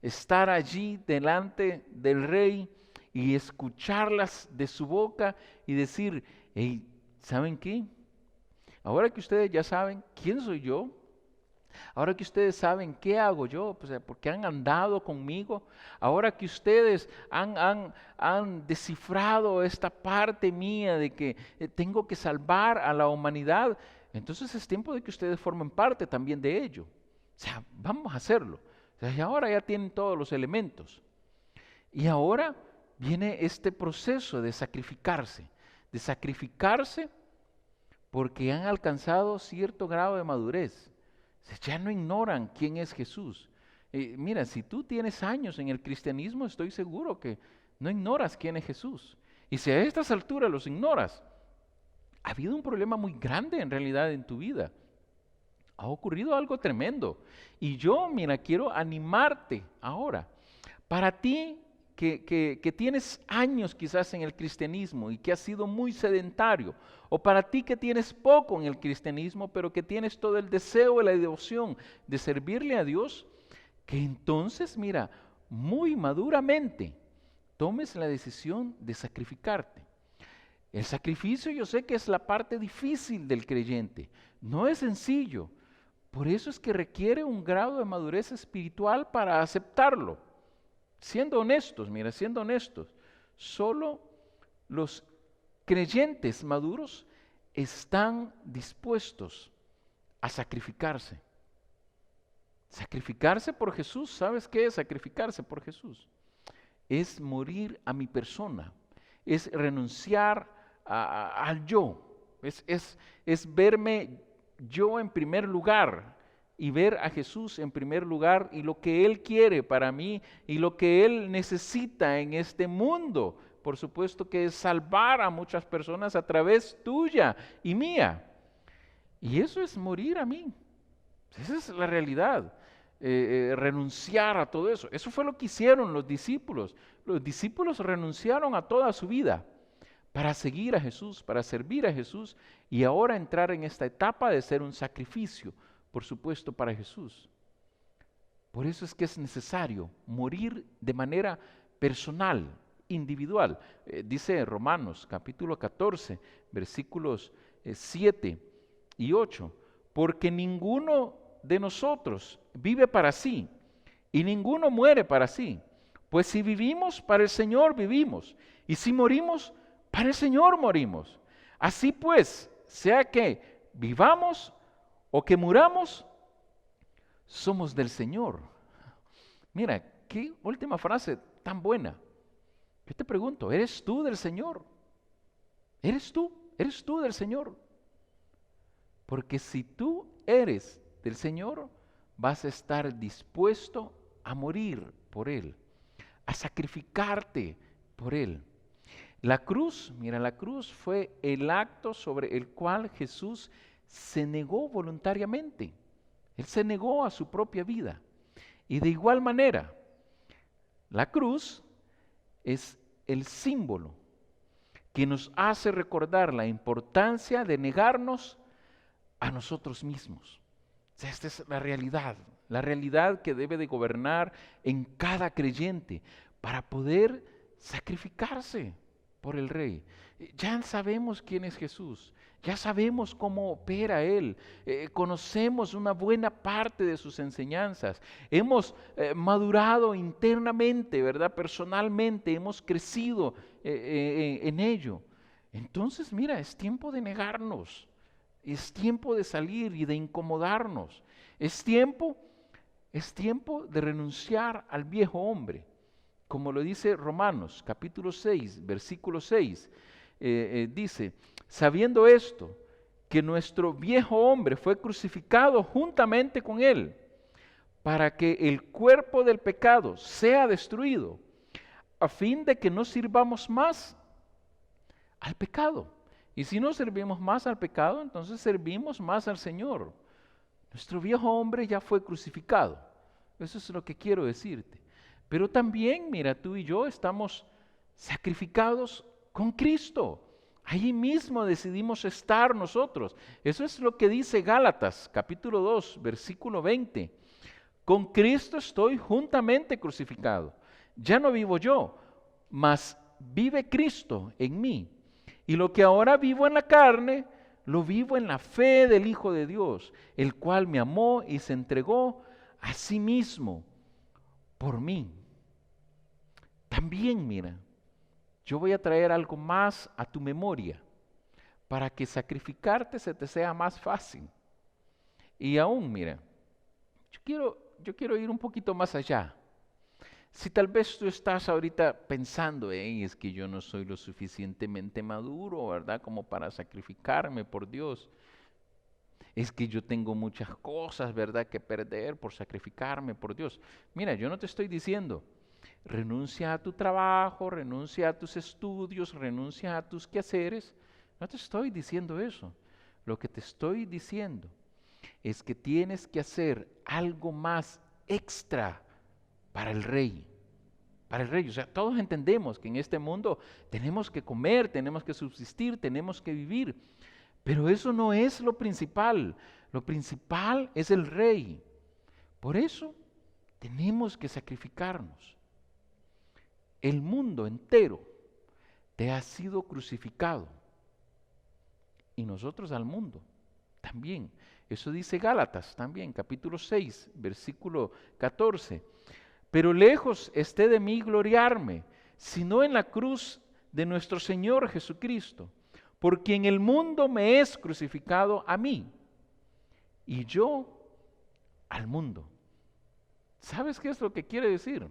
estar allí delante del Rey y escucharlas de su boca y decir, hey, ¿saben qué? Ahora que ustedes ya saben quién soy yo, ahora que ustedes saben qué hago yo, pues, porque han andado conmigo, ahora que ustedes han descifrado esta parte mía de que tengo que salvar a la humanidad, entonces es tiempo de que ustedes formen parte también de ello. O sea, vamos a hacerlo. O sea, y ahora ya tienen todos los elementos. Y ahora viene este proceso de sacrificarse porque han alcanzado cierto grado de madurez. Ya no ignoran quién es Jesús. Mira, si tú tienes años en el cristianismo, estoy seguro que no ignoras quién es Jesús. Y si a estas alturas los ignoras, ha habido un problema muy grande en realidad en tu vida. Ha ocurrido algo tremendo. Y yo, mira, quiero animarte ahora. Para ti que tienes años quizás en el cristianismo y que has sido muy sedentario, o para ti que tienes poco en el cristianismo, pero que tienes todo el deseo y la devoción de servirle a Dios, que entonces, mira, muy maduramente, tomes la decisión de sacrificarte. El sacrificio yo sé que es la parte difícil del creyente, no es sencillo. Por eso es que requiere un grado de madurez espiritual para aceptarlo. Siendo honestos, mira, siendo honestos, solo los creyentes maduros están dispuestos a sacrificarse. Sacrificarse por Jesús, ¿sabes qué es sacrificarse por Jesús? Es morir a mi persona, es renunciar al yo, es verme yo en primer lugar y ver a Jesús en primer lugar y lo que Él quiere para mí y lo que Él necesita en este mundo. Por supuesto que es salvar a muchas personas a través tuya y mía. Y eso es morir a mí. Esa es la realidad. Renunciar a todo eso. Eso fue lo que hicieron los discípulos. Los discípulos renunciaron a toda su vida para seguir a Jesús, para servir a Jesús y ahora entrar en esta etapa de ser un sacrificio, por supuesto, para Jesús. Por eso es que es necesario morir de manera personal, individual. Dice Romanos capítulo 14, versículos 7 y 8, porque ninguno de nosotros vive para sí y ninguno muere para sí. Pues si vivimos, para el Señor vivimos, y si morimos, para el Señor morimos. Así pues, sea que vivamos o que muramos, somos del Señor. Mira, qué última frase tan buena. Yo te pregunto, ¿eres tú del Señor? ¿Eres tú? ¿Eres tú del Señor? Porque si tú eres del Señor, vas a estar dispuesto a morir por Él, a sacrificarte por Él. La cruz, mira, la cruz fue el acto sobre el cual Jesús se negó voluntariamente. Él se negó a su propia vida. Y de igual manera, la cruz es el símbolo que nos hace recordar la importancia de negarnos a nosotros mismos. O sea, esta es la realidad que debe de gobernar en cada creyente para poder sacrificarse por el Rey. Ya sabemos quién es Jesús, ya sabemos cómo opera Él, conocemos una buena parte de sus enseñanzas, hemos madurado internamente, ¿verdad? Personalmente, hemos crecido en ello. Entonces, mira, es tiempo de negarnos, es tiempo de salir y de incomodarnos, es tiempo de renunciar al viejo hombre. Como lo dice Romanos capítulo 6, versículo 6, dice, sabiendo esto, que nuestro viejo hombre fue crucificado juntamente con él, para que el cuerpo del pecado sea destruido, a fin de que no sirvamos más al pecado. Y si no servimos más al pecado, entonces servimos más al Señor. Nuestro viejo hombre ya fue crucificado. Eso es lo que quiero decirte. Pero también, mira, tú y yo estamos sacrificados con Cristo. Allí mismo decidimos estar nosotros. Eso es lo que dice Gálatas, capítulo 2, versículo 20. Con Cristo estoy juntamente crucificado. Ya no vivo yo, mas vive Cristo en mí. Y lo que ahora vivo en la carne, lo vivo en la fe del Hijo de Dios, el cual me amó y se entregó a sí mismo por mí. También, mira, yo voy a traer algo más a tu memoria para que sacrificarte se te sea más fácil. Y aún, mira, yo quiero ir un poquito más allá. Si tal vez tú estás ahorita pensando, es que yo no soy lo suficientemente maduro, ¿verdad? Como para sacrificarme por Dios. Es que yo tengo muchas cosas, ¿verdad?, que perder por sacrificarme por Dios. Mira, yo no te estoy diciendo, renuncia a tu trabajo, renuncia a tus estudios, renuncia a tus quehaceres. No te estoy diciendo eso. Lo que te estoy diciendo es que tienes que hacer algo más extra para el Rey. Para el Rey. O sea, todos entendemos que en este mundo tenemos que comer, tenemos que subsistir, tenemos que vivir. Pero eso no es lo principal. Lo principal es el Rey. Por eso Tenemos que sacrificarnos. El mundo entero te ha sido crucificado. Y nosotros al mundo también. Eso dice Gálatas también, capítulo 6, versículo 14. Pero lejos esté de mí gloriarme, sino en la cruz de nuestro Señor Jesucristo, por quien el mundo me es crucificado a mí, y yo al mundo. ¿Sabes qué es lo que quiere decir?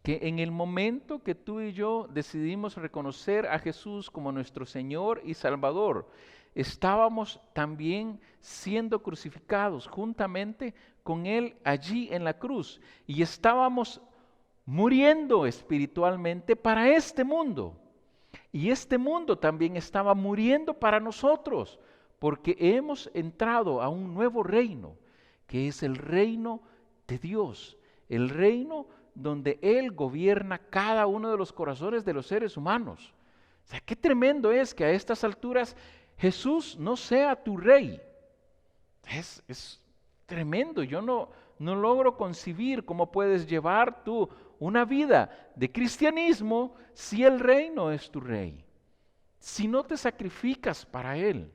Que en el momento que tú y yo decidimos reconocer a Jesús como nuestro Señor y Salvador, estábamos también siendo crucificados juntamente con Él allí en la cruz, y estábamos muriendo espiritualmente para este mundo, y este mundo también estaba muriendo para nosotros, porque hemos entrado a un nuevo reino, que es el reino de Dios, el reino donde Él gobierna cada uno de los corazones de los seres humanos. O sea, qué tremendo es que a estas alturas Jesús no sea tu rey. Es tremendo. Yo no logro concebir cómo puedes llevar tú una vida de cristianismo si el rey no es tu rey, si no te sacrificas para Él.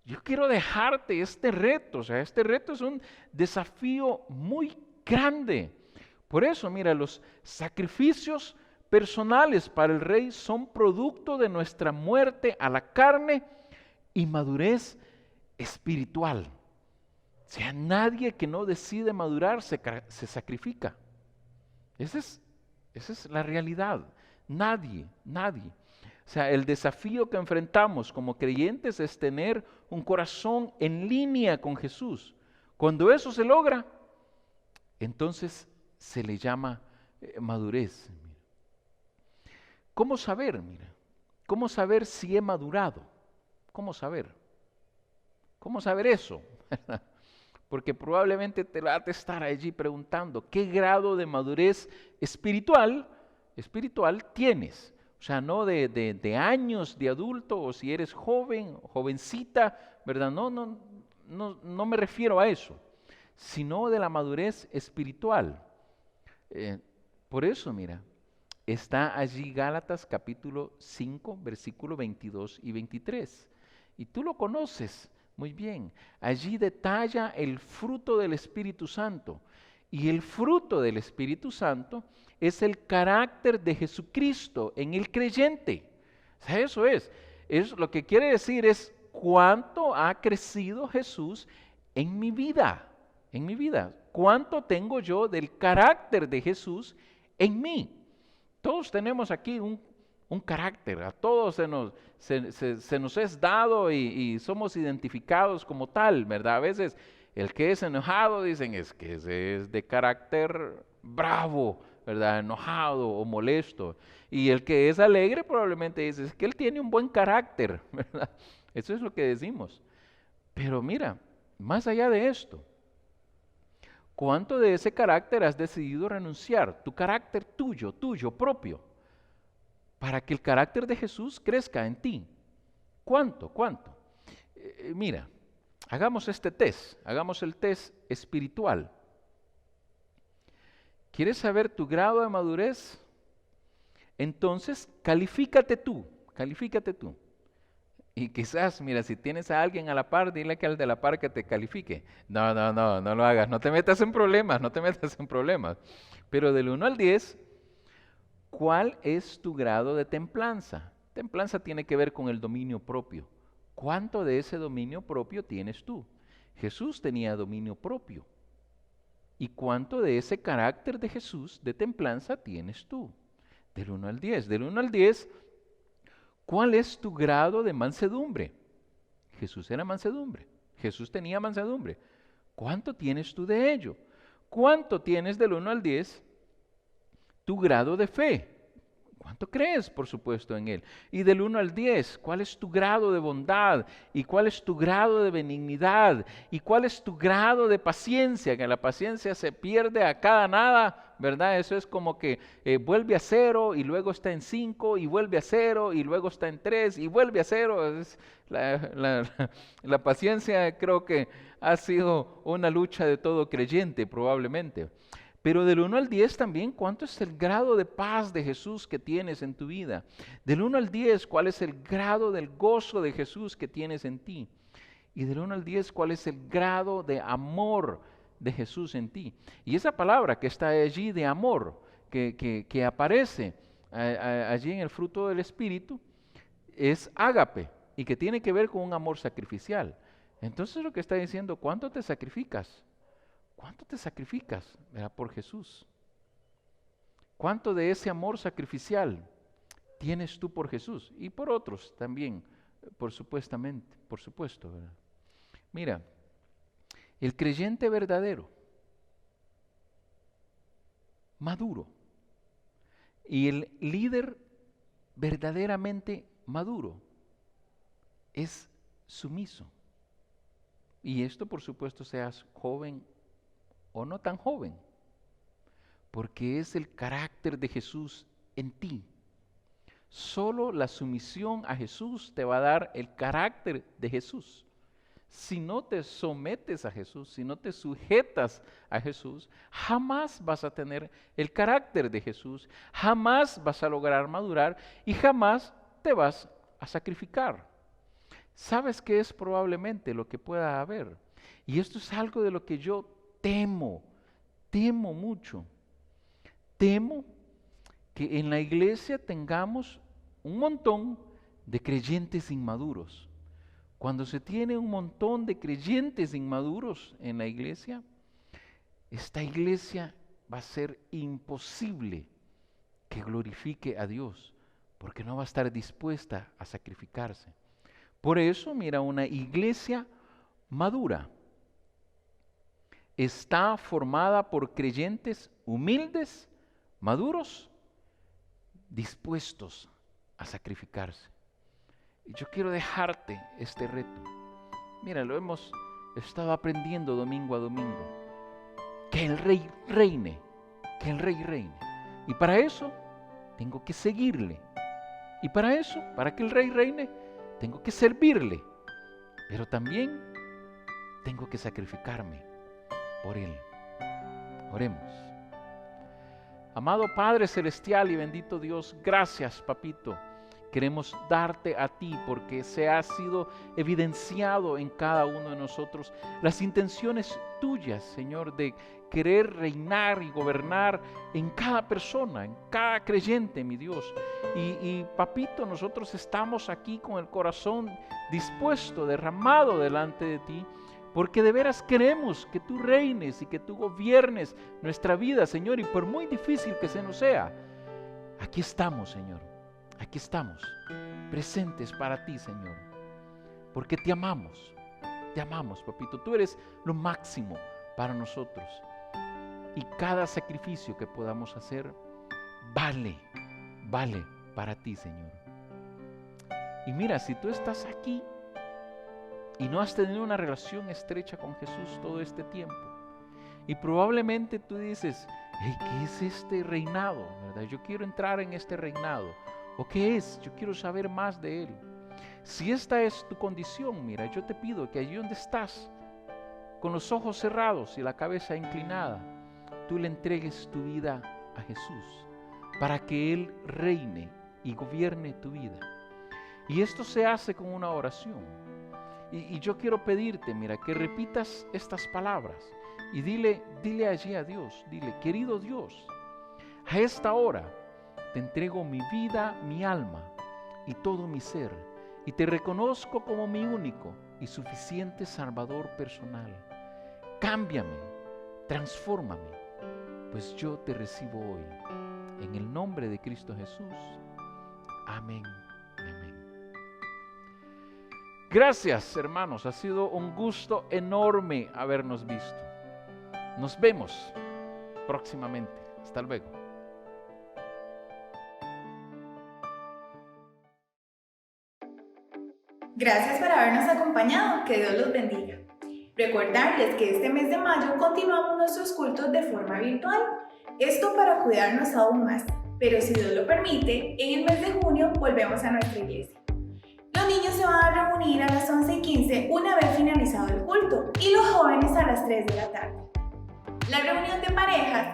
Yo quiero dejarte este reto. O sea, este reto es un desafío muy grande. Por eso, mira, los sacrificios personales para el rey son producto de nuestra muerte a la carne y madurez espiritual. O sea, nadie que no decide madurar se sacrifica. Esa es la realidad. Nadie. O sea, el desafío que enfrentamos como creyentes es tener un corazón en línea con Jesús. Cuando eso se logra, entonces se le llama madurez. ¿Cómo saber? Mira, ¿cómo saber si he madurado? ¿Cómo saber? ¿Cómo saber eso? Porque probablemente te vas a estar allí preguntando, ¿qué grado de madurez espiritual tienes? O sea, no de años de adulto, o si eres joven, jovencita, ¿verdad? No me refiero a eso, sino de la madurez espiritual. Por eso, mira, está allí Gálatas capítulo 5, versículo 22 y 23. Y tú lo conoces muy bien. Allí detalla el fruto del Espíritu Santo. Y el fruto del Espíritu Santo es el carácter de Jesucristo en el creyente. O sea, eso es lo que quiere decir es cuánto ha crecido Jesús en mi vida. ¿Cuánto tengo yo del carácter de Jesús en mí? Todos tenemos aquí un carácter, a todos se nos es dado y somos identificados como tal, ¿verdad? A veces el que es enojado dicen es que ese es de carácter bravo, ¿verdad? Enojado o molesto. Y el que es alegre probablemente dice es que él tiene un buen carácter, ¿verdad? Eso es lo que decimos. Pero mira, más allá de esto, ¿cuánto de ese carácter has decidido renunciar? Tu carácter tuyo propio, para que el carácter de Jesús crezca en ti. ¿Cuánto? Mira, hagamos este test, hagamos el test espiritual. ¿Quieres saber tu grado de madurez? Entonces, califícate tú. Y quizás, mira, si tienes a alguien a la par, dile que al de la par que te califique. No lo hagas, no te metas en problemas. Pero del 1 al 10, ¿cuál es tu grado de templanza? Templanza tiene que ver con el dominio propio. ¿Cuánto de ese dominio propio tienes tú? Jesús tenía dominio propio. ¿Y cuánto de ese carácter de Jesús, de templanza, tienes tú? Del 1 al 10. Del 1 al 10, ¿cuál es tu grado de mansedumbre? Jesús era mansedumbre. Jesús tenía mansedumbre. ¿Cuánto tienes tú de ello? ¿Cuánto tienes del 1 al 10 tu grado de fe? ¿Cuánto crees, por supuesto, en Él? Y del 1 al 10, ¿cuál es tu grado de bondad? ¿Y cuál es tu grado de benignidad? ¿Y cuál es tu grado de paciencia? Que la paciencia se pierde a cada nada, ¿verdad? Eso es como que vuelve a 0 y luego está en 5 y vuelve a 0 y luego está en 3 y vuelve a 0. La paciencia creo que ha sido una lucha de todo creyente, probablemente. Pero del 1 al 10 también, ¿cuánto es el grado de paz de Jesús que tienes en tu vida? Del 1 al 10, ¿cuál es el grado del gozo de Jesús que tienes en ti? Y del 1 al 10, ¿cuál es el grado de amor de Jesús en ti? Y esa palabra que está allí de amor, que aparece allí en el fruto del Espíritu, es ágape y que tiene que ver con un amor sacrificial. Entonces lo que está diciendo, ¿cuánto te sacrificas? ¿Cuánto te sacrificas, ¿verdad?, por Jesús? ¿Cuánto de ese amor sacrificial tienes tú por Jesús? Y por otros también, por supuesto, ¿verdad? Mira, el creyente verdadero, maduro, y el líder verdaderamente maduro es sumiso. Y esto, por supuesto, seas joven o no tan joven, porque es el carácter de Jesús en ti. Solo la sumisión a Jesús te va a dar el carácter de Jesús. Si no te sometes a Jesús, si no te sujetas a Jesús, jamás vas a tener el carácter de Jesús, jamás vas a lograr madurar y jamás te vas a sacrificar. ¿Sabes qué es probablemente lo que pueda haber? Y esto es algo de lo que yo temo mucho. Temo que en la iglesia tengamos un montón de creyentes inmaduros. Cuando se tiene un montón de creyentes inmaduros en la iglesia, esta iglesia va a ser imposible que glorifique a Dios, porque no va a estar dispuesta a sacrificarse. Por eso, mira, una iglesia madura está formada por creyentes humildes, maduros, dispuestos a sacrificarse. Y yo quiero dejarte este reto. Mira, lo hemos estado aprendiendo domingo a domingo. Que el Rey reine, que el Rey reine. Y para eso tengo que seguirle. Y para eso, para que el Rey reine, tengo que servirle. Pero también tengo que sacrificarme por Él. Oremos. Amado Padre Celestial y bendito Dios, gracias, papito. Queremos darte a ti porque se ha sido evidenciado en cada uno de nosotros las intenciones tuyas, Señor, de querer reinar y gobernar en cada persona, en cada creyente, mi Dios. Y papito, nosotros estamos aquí con el corazón dispuesto, derramado delante de ti, porque de veras queremos que tú reines y que tú gobiernes nuestra vida, Señor, y por muy difícil que se nos sea, aquí estamos, Señor, aquí estamos, presentes para ti, Señor, porque te amamos, papito, tú eres lo máximo para nosotros, y cada sacrificio que podamos hacer, vale para ti, Señor. Y mira, si tú estás aquí, y no has tenido una relación estrecha con Jesús todo este tiempo, y probablemente tú dices, hey, ¿qué es este reinado? ¿Verdad? Yo quiero entrar en este reinado. ¿O qué es? Yo quiero saber más de Él. Si esta es tu condición, mira, yo te pido que allí donde estás, con los ojos cerrados y la cabeza inclinada, tú le entregues tu vida a Jesús, para que Él reine y gobierne tu vida. Y esto se hace con una oración. Y yo quiero pedirte, mira, que repitas estas palabras y dile allí a Dios, dile, querido Dios, a esta hora te entrego mi vida, mi alma y todo mi ser, y te reconozco como mi único y suficiente Salvador personal. Cámbiame, transfórmame, pues yo te recibo hoy. En el nombre de Cristo Jesús. Amén. Gracias, hermanos, ha sido un gusto enorme habernos visto. Nos vemos próximamente. Hasta luego. Gracias por habernos acompañado, que Dios los bendiga. Recordarles que este mes de mayo continuamos nuestros cultos de forma virtual, esto para cuidarnos aún más, pero si Dios lo permite, en el mes de junio volvemos a nuestra iglesia. Los niños se van a reunir a las 11:15 una vez finalizado el culto y los jóvenes a las 3 de la tarde. La reunión de parejas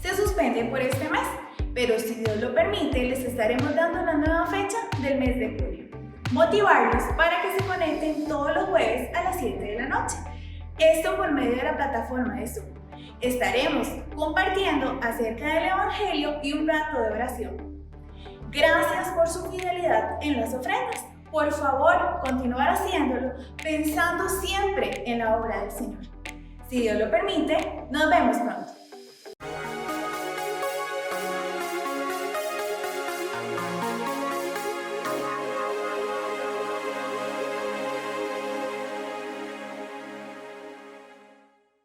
se suspende por este mes, pero si Dios lo permite, les estaremos dando una nueva fecha del mes de julio. Motivarlos para que se conecten todos los jueves a las 7 de la noche. Esto por medio de la plataforma de Zoom. Estaremos compartiendo acerca del Evangelio y un rato de oración. Gracias por su fidelidad en las ofrendas. Por favor, continuar haciéndolo pensando siempre en la obra del Señor. Si Dios lo permite, nos vemos pronto.